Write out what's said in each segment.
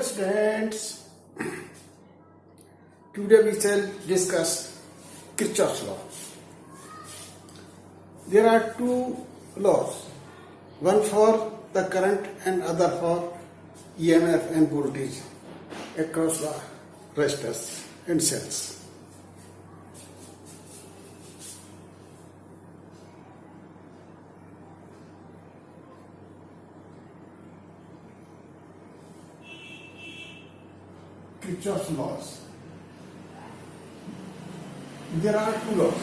Dear students, today we shall discuss Kirchhoff's law. There are two laws, one for the current and other for EMF and voltage across the resistors and cells. Kirchhoff's laws. There are two laws.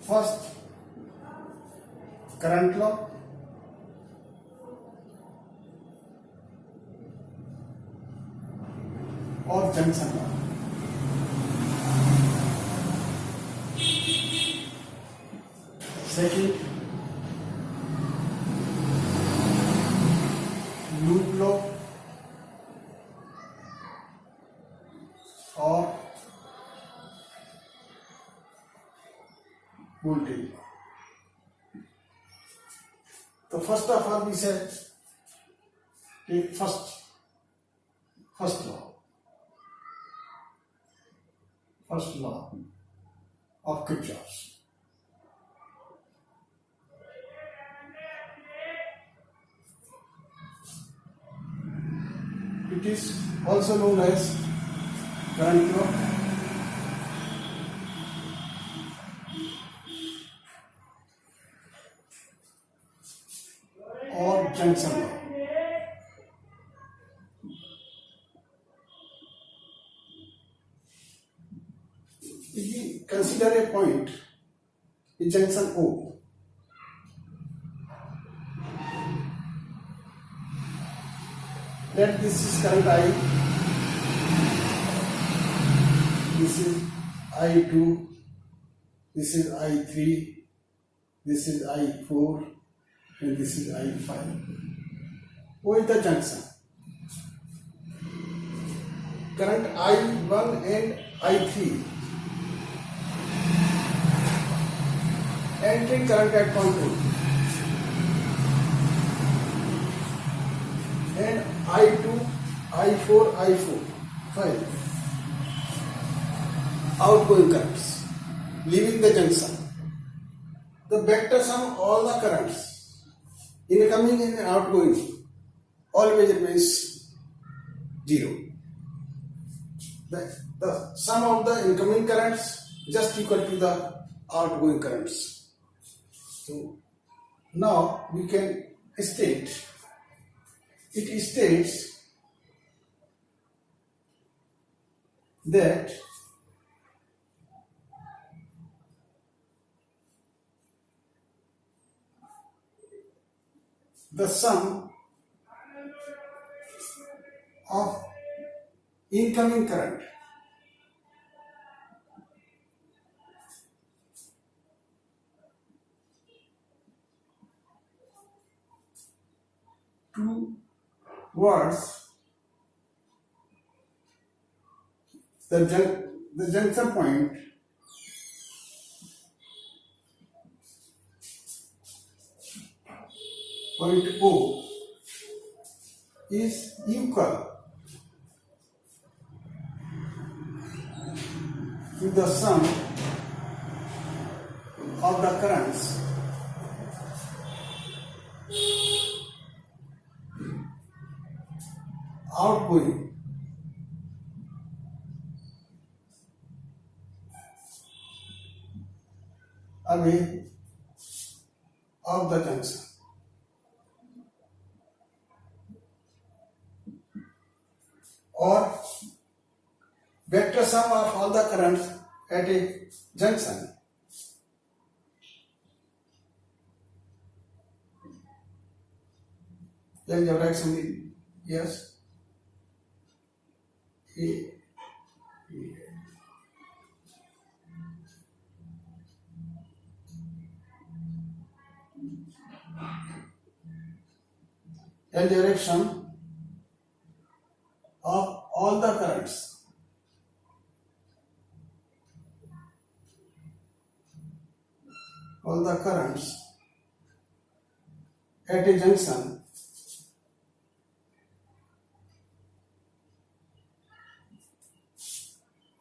First, current law. Or junction law. Second, loop law or voltage law. So first of all we said take first law. First law of Kirchhoff's. It is also known as current law or junction law. If we consider a point, a junction O, let this is current I, this is I2, this is I3, this is I4 and this is I5. What is the junction? Current I1 and I3 entering current at point O and I2, I4, 5 outgoing currents leaving the junction. The vector sum all the currents incoming and outgoing always remains 0. The sum of the incoming currents just equal to the outgoing currents. So now we can state. It states that the sum of incoming current towards the junction point O is equal to the sum of the currents outgoing away of the junction. Or vector sum of all the currents at a junction then you write something. Yes. and direction of all the currents all the currents at a junction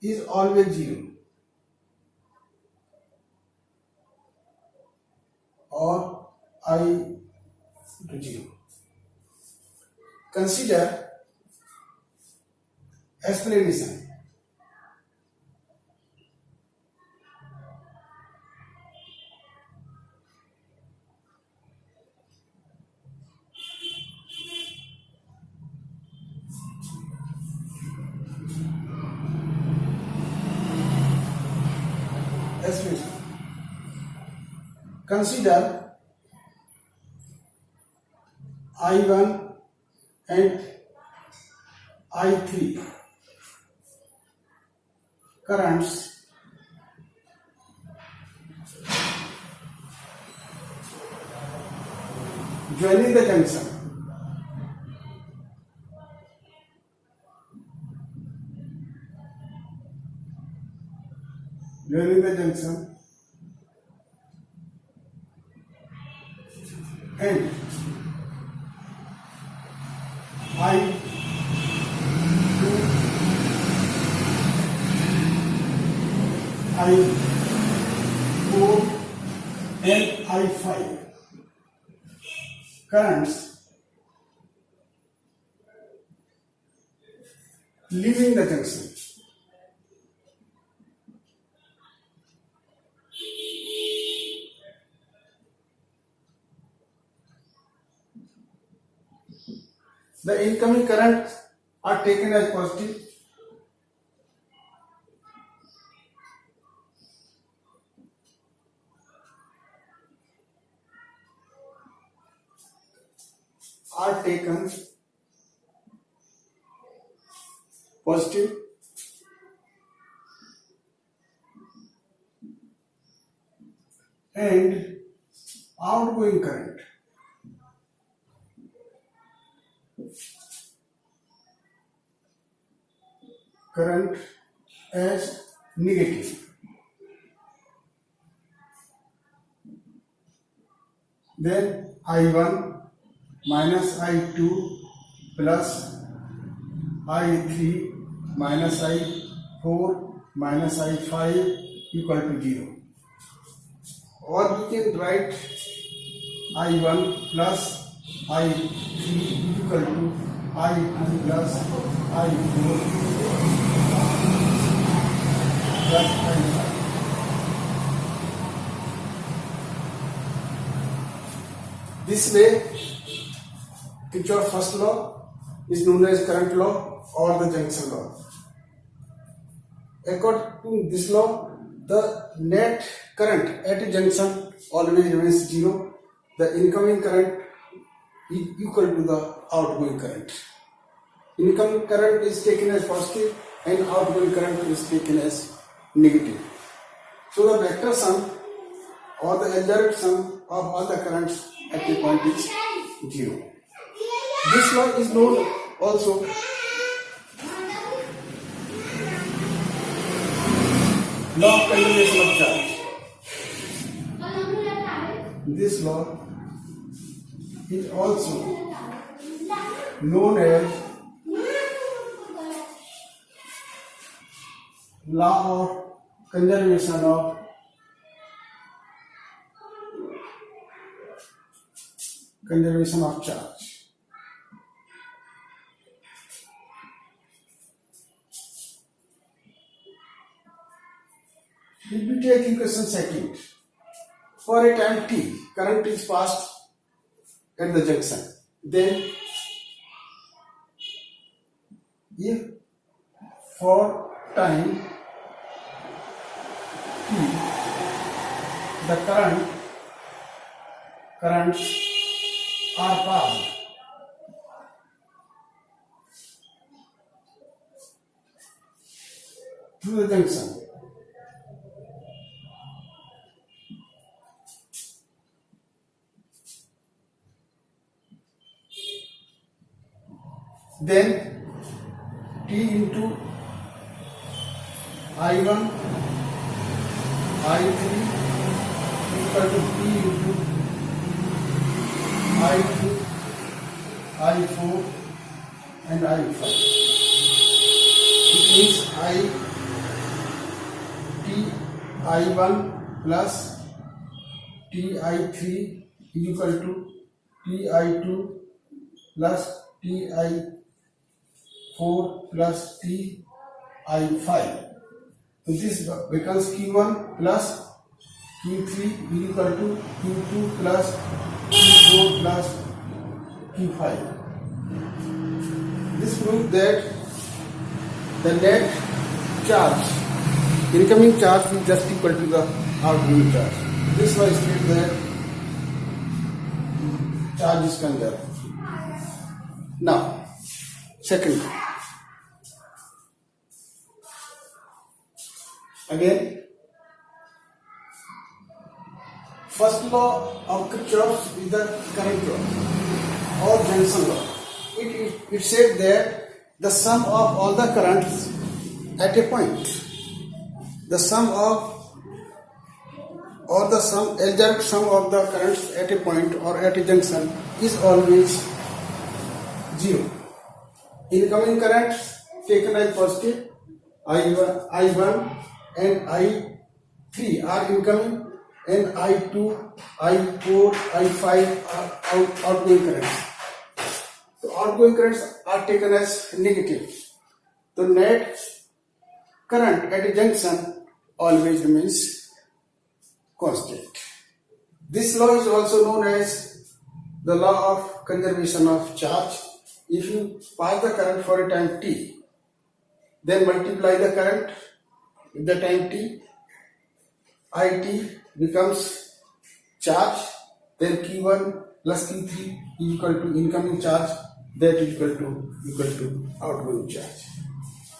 is always zero or I to zero. Consider explanation. Explanation. Consider I1 and I3 currents joining the junction. Joining the junction and I2, I4 and I5 currents leaving the junction. The incoming currents are taken as positive and outgoing current as negative. Then I1 minus I2 plus I3 minus I4 minus I5 equal to 0. Or we can write I1 plus I3 equal to I2 plus I4 plus I5. This way, Kirchhoff's first law is known as current law or the junction law. According to this law, the net current at a junction always remains zero. The incoming current is equal to the outgoing current. Incoming current is taken as positive and outgoing current is taken as negative. So the vector sum or the algebraic sum of all the currents at a point is 0. This law is known also law of conservation of charge. This law is also known as law of conservation of charge. If we take equation second, for a time t, current is passed at the junction. Then, if for time t, the currents are passed through the junction, then t into I1, I3 equal to P into I2, I4 and I5. It means I1 plus TI3 is equal to TI2 plus TI4 plus TI5. So this becomes Q1 plus Q3 is equal to Q2 plus Q4 plus Q5. This proves that the net charge, incoming charge is just equal to the outgoing charge. This was state that charge is conserved. Now, second, again, first law of Kirchhoff is the current law or Johnson law. It said that the sum of all the currents at a point, the sum of or the algebraic sum of the currents at a point or at a junction is always 0. Incoming currents taken as positive, I1 and I3 are incoming, and I2, I4, I5 are outgoing currents. So outgoing currents are taken as negative. The net current at a junction always remains constant. This law is also known as the law of conservation of charge. If you pass the current for a time t, then multiply the current with the time t, it becomes charge, then Q1 plus Q3 is equal to incoming charge, that is equal to outgoing charge.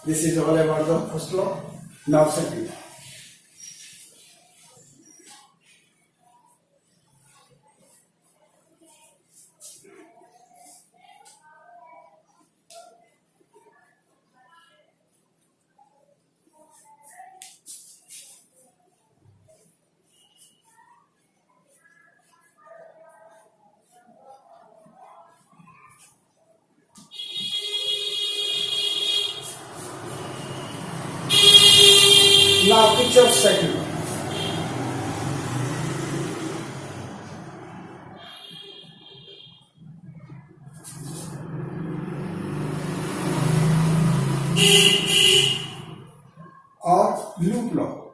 This is all about the first law. Now second law. Now Kirchhoff's second law. Or loop law.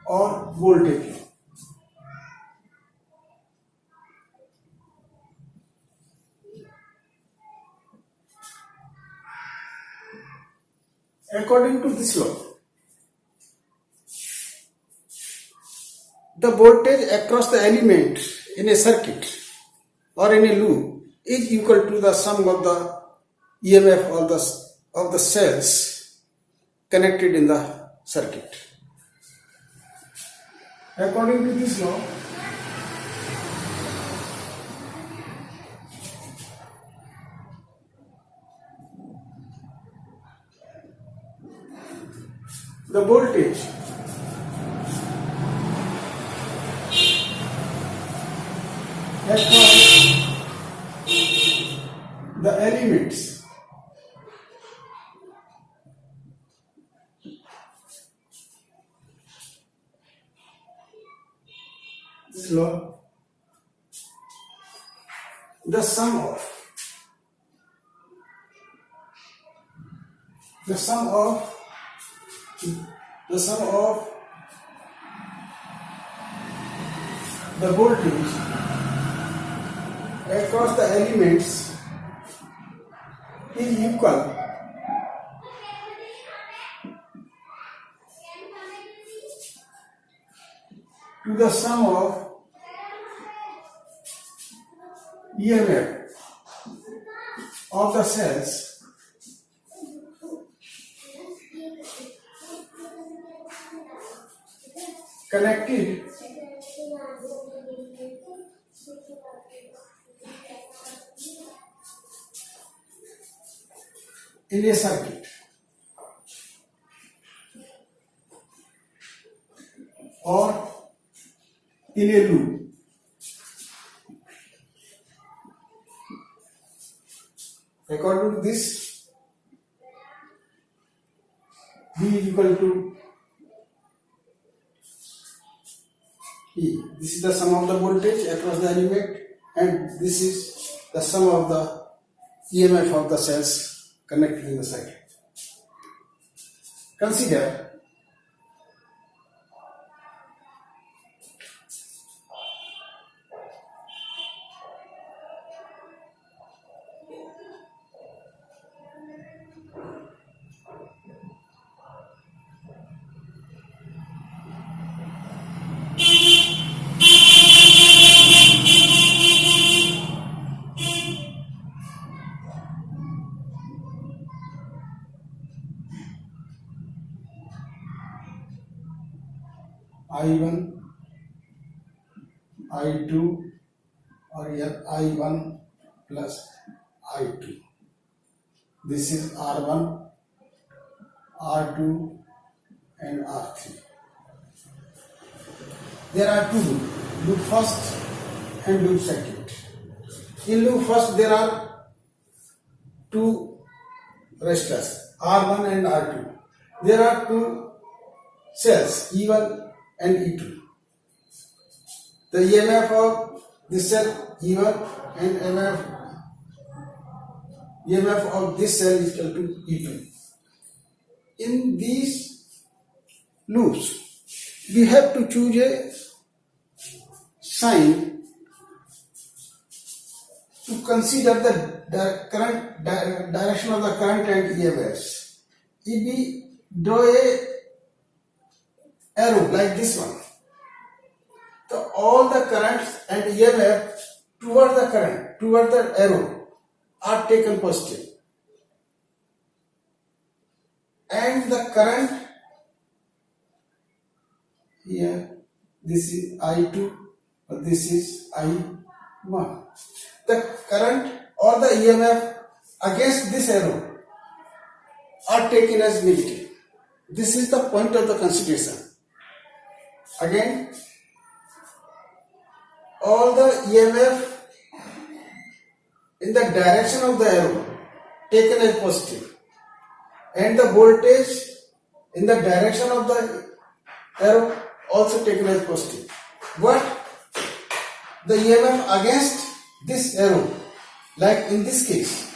Or voltage law. According to this law, the voltage across the element in a circuit or in a loop is equal to the sum of the EMF of the cells connected in the circuit. According to this law, the voltage across the elements this law, the sum of the voltage across the elements is equal to the sum of EMF of the cells connected in a circuit. or in a loop. According to this, B is equal to E. This is the sum of the voltage across the element, and this is the sum of the EMF of the cells connected in the circuit. Consider I1, I2 or I1 plus I2. This is R1, R2 and R3. There are two loops, loop first and loop second. In loop first there are two resistors, R1 and R2. There are two cells, E1 and E2. The EMF of this cell E1 and EMF of this cell is equal to E2. In these loops, we have to choose a sign to consider the current direction of the current and EMFs. If we draw a arrow like this one, so all the currents and EMF toward the arrow are taken positive, and the current here, this is I2, this is I1. The current or the EMF against this arrow are taken as negative. This is the point of the consideration. Again, all the EMF in the direction of the arrow taken as positive, and the voltage in the direction of the arrow also taken as positive. But the EMF against this arrow, like in this case,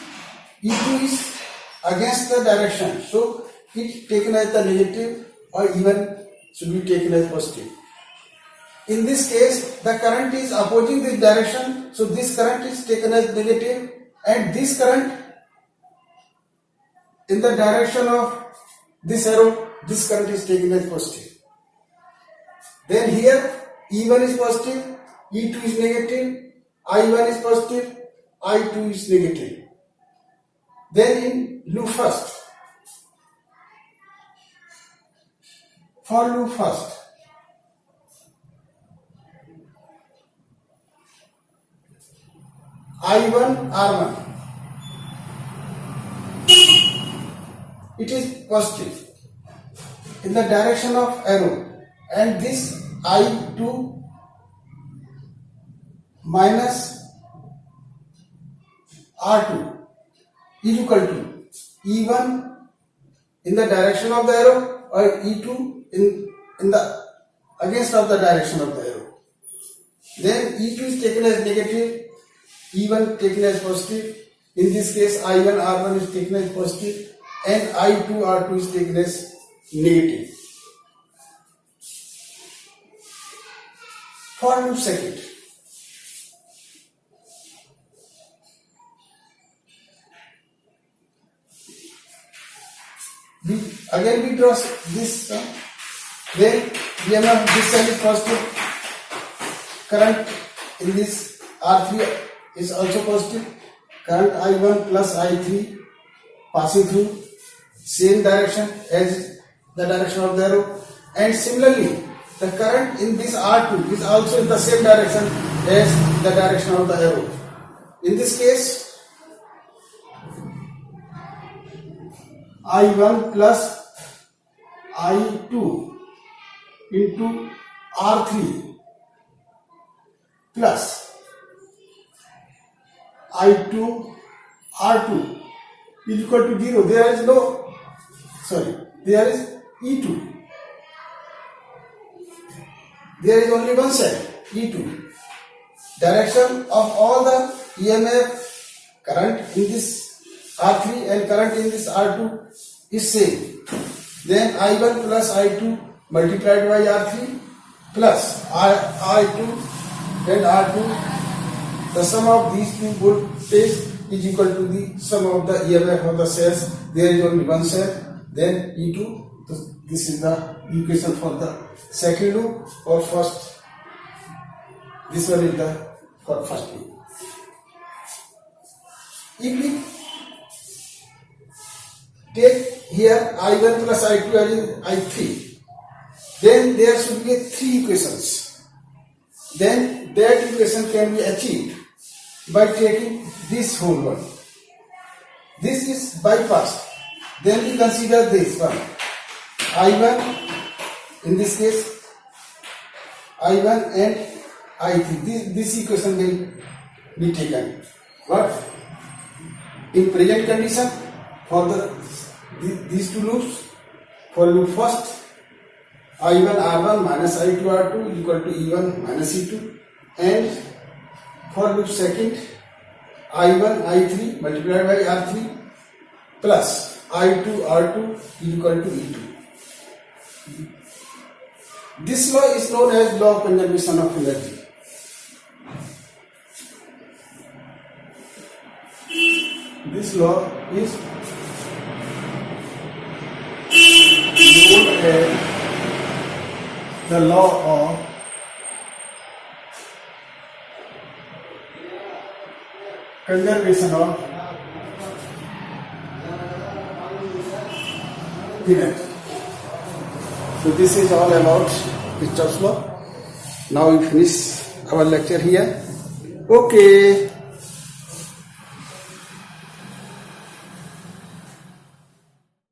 E2 is against the direction, so it taken as the negative, or even should be taken as positive. In this case, the current is opposing this direction, so this current is taken as negative, and this current in the direction of this arrow, this current is taken as positive. Then here E1 is positive, E2 is negative, I1 is positive, I2 is negative. Then in loop first, for loop first, I1 R1, it is positive in the direction of arrow, and this I2 minus R2 is equal to E1 in the direction of the arrow, or E2 in the against of the direction of the arrow. Then E2 is taken as negative, E1 taken as positive. In this case, I1 R1 is taken as positive, and I2 R2 is taken as negative. For loop second, we draw this, then EMF this cell is positive, current in this R3 is also positive, current I1 plus I3 passing through same direction as the direction of the arrow, and similarly the current in this R2 is also in the same direction as the direction of the arrow. In this case, I1 plus I2 into R3 plus I2 R2 is equal to 0. There is E2. There is only one side, E2. Direction of all the EMF, current in this R3 and current in this R2 is same. Then I1 plus I2 multiplied by R3 plus I2 and R2. The sum of these two voltages is equal to the sum of the EMF of the cells. There is only one cell. Then E2. So this is the equation for the second loop or first. This one is the for first loop. If we take here I1 plus I2 as I3, then there should be three equations. Then that equation can be achieved by taking this whole one. This is bypassed. Then we consider this one. I1, in this case, I1 and I3. This equation will be taken. But in present condition, for these two loops, for loop first, I1 R1 minus I2 R2 equal to E1 minus E2, and for loop second, I1 I3 multiplied by R3 plus I2 R2 equal to E2. This law is known as law of conservation of energy. This law is known as the law of conservation of energy. So this is all about Kirchhoff's law. Now we finish our lecture here. Okay.